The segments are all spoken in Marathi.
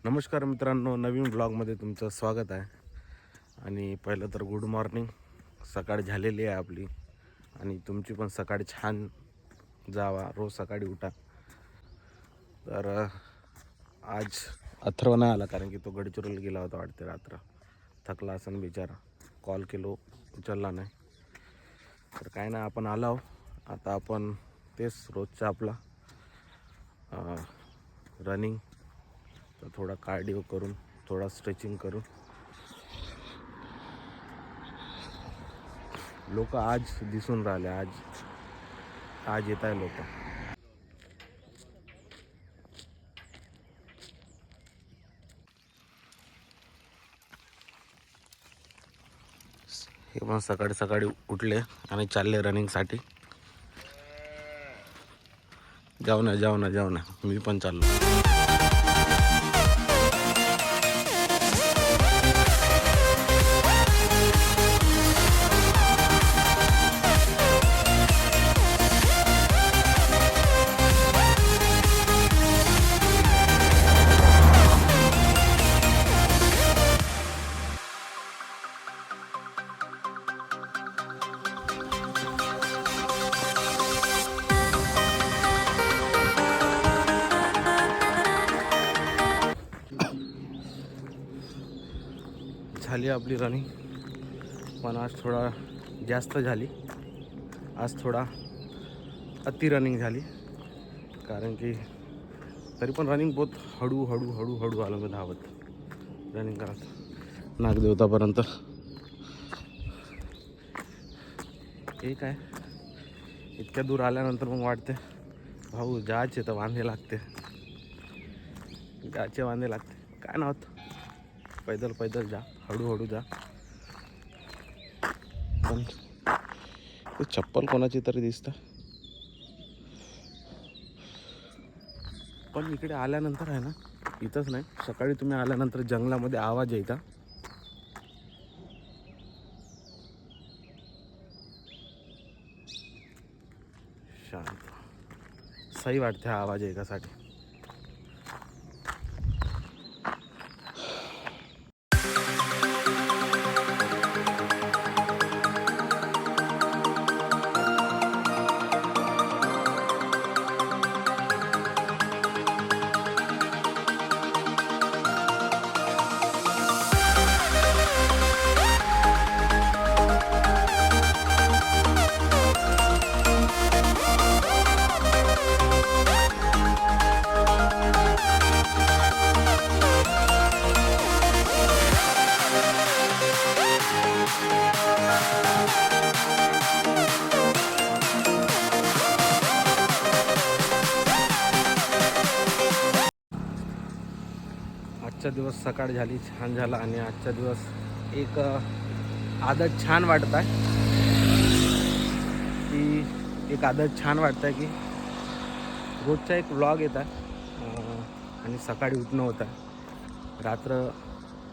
नमस्कार मित्रांनो, नवीन ब्लॉगमध्ये तुमचं स्वागत आहे. आणि पहिलं तर गुड मॉर्निंग. सकाळ झालेली आहे आपली आणि तुमची पण सकाळ छान जावा. रोज सकाळी उठा. तर आज अथर्व नाही आला कारण की तो गडचिरोली गेला होता वाटते. रात्र थकला असन बिचारा. कॉल केलो उचलला नाही. तर काय नाही, आपण आलो. आता आपण तेच रोजचं आपला रनिंग, तर थोडा कार्डिओ करून, थोडा स्ट्रेचिंग करून. लोक आज दिसून राहिले. आज येत आहे लोक. हे पण सकाळी सकाळी उठले आणि चालले रनिंगसाठी. जाऊ ना मी पण चाललो. झाली आपली रनिंग, पण आज थोडा जास्त झाली. आज थोडा अति रनिंग झाली, कारण की तरी पण रनिंग बहुत हळू आलो मी धावत रनिंग करत नागदेवतापर्यंत. हे काय, इतक्या दूर आल्यानंतर मग वाटते भाऊ जायचे तर वांदे लागते. काय नव्हतं, पैदल जा, हळूहळू जा. पण ते चप्पल कोणाची तरी दिसतं. पण इकडे आल्यानंतर आहे ना, इथंच नाही, सकाळी तुम्ही आल्यानंतर जंगलामध्ये आवाज यायचा. शांत, सही वाटते हा आवाज ऐकासाठी. आजचा दिवस सकाळ झाली, छान झाला. आणि आजचा दिवस एक आदत छान वाटत आहे की रोजचा एक व्लॉग येत आहे. आणि सकाळी उठणं होतं आहे. रात्र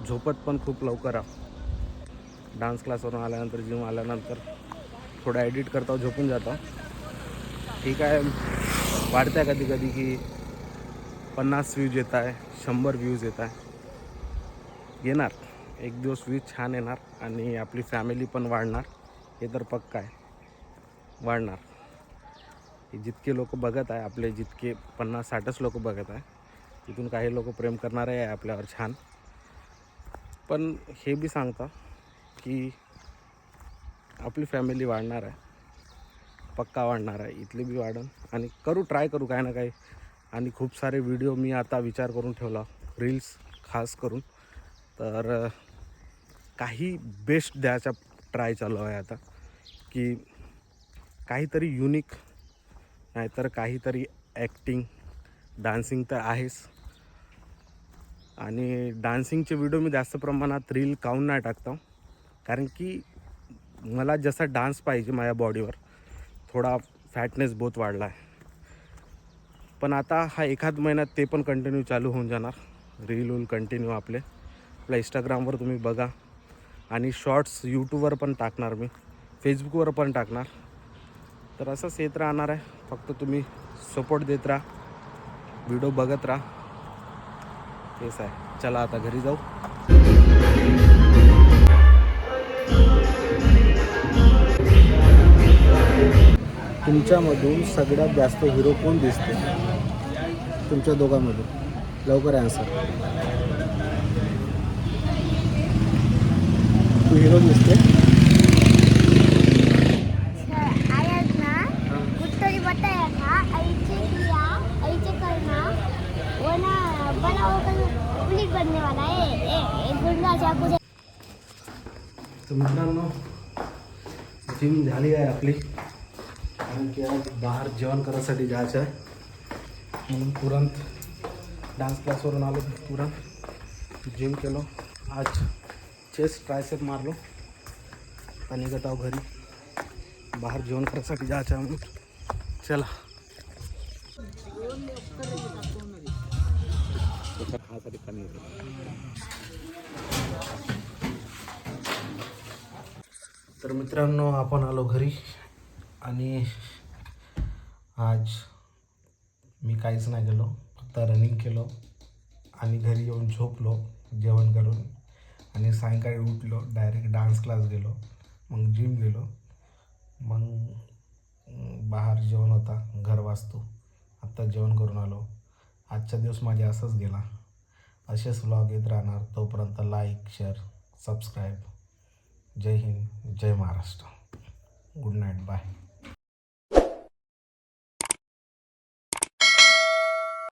झोपत पण खूप लवकर आहे. डान्स क्लासवरून आल्यानंतर, जिम आल्यानंतर थोडा एडिट करता, झोपून जातो. ठीक आहे, वाटतं आहे कधी कधी की 50 व्ह्यूज येत आहे, 100 व्ह्यूज येत आहे. येणार एक दिवस, व्ह्यूज छान येणार आणि आपली फॅमिली पण वाढणार. हे तर पक्का आहे, वाढणार. जितके लोक बघत आहे, आपले जितके 50-60च लोक बघत आहे, तिथून काही लोक प्रेम करणारे आहे आपल्यावर छान. पण हे बी सांगता की आपली फॅमिली वाढणार आहे, पक्का वाढणार आहे. इथली बी वाढन आणि ट्राय करू काय ना काही. आणि खूप सारे व्हिडिओ मी आता विचार करून ठेवला, रील्स खास करून. तर काही बेस्ट द्यायचा ट्राय चालू आहे आता, की काहीतरी युनिक, नाहीतर काहीतरी ॲक्टिंग, डान्सिंग तर आहेच. आणि डान्सिंगचे व्हिडिओ मी जास्त प्रमाणात रील काऊन नाही टाकतो, कारण की मला जसा डान्स पाहिजे माझ्या बॉडीवर. थोडा फॅटनेस बहुत वाढला आहे. पण आता हा एखाद महिन्यात ते पण कंटिन्यू चालू होऊन जाणार. रील कंटिन्यू आपल्या इंस्टाग्रामवर तुम्ही बघा. आणि शॉर्ट्स यूट्यूबवर पण टाकणार मी, फेसबुकवर पण टाकणार. तर असंच येत राहणार आहे. फक्त तुम्ही सपोर्ट देत राहा, व्हिडिओ बघत राहा. तेच आहे. चला आता घरी जाऊ. तुमच्यामधून सगळ्यात जास्त हिरो कोण दिसते तुमच्या दोघांमधून? लवकर आन्सर. तू हिरो दिसते. आयात ना उत्तरी बताया था ऐसे किया ऐसे करना वरना बड़ा होकर पुलिस बनने वाला है एक गुंडा चाकू से. तर मित्रांनो जिम झाली आहे आपली, कारण की आज बाहेर जेवण करायसाठी जायचं आहे म्हणून तुरंत डान्स क्लासवरून आलो. तुरंत जिम केलो. आज चेस्ट ट्रायसेप मारलो आणि निघत आहो घरी. बाहेर जेवण करायसाठी जायचं आहे म्हणून. चला. तर मित्रांनो आपण आलो घरी आणि आज मी काहीच नाही केलो, फक्त रनिंग केलो आणि घरी येऊन झोपलो जेवण करून. आणि सायंकाळी उठलो, डायरेक्ट डान्स क्लास गेलो, मग जिम गेलो, मग बाहेर जेवण होता घर वास्तू, आत्ता जेवण करून आलो. आजचा दिवस माझा असाच गेला. असेच व्लॉग येत राहणार. तोपर्यंत लाईक, शेअर, सबस्क्राईब. जय हिंद, जय महाराष्ट्र. Good night, bye.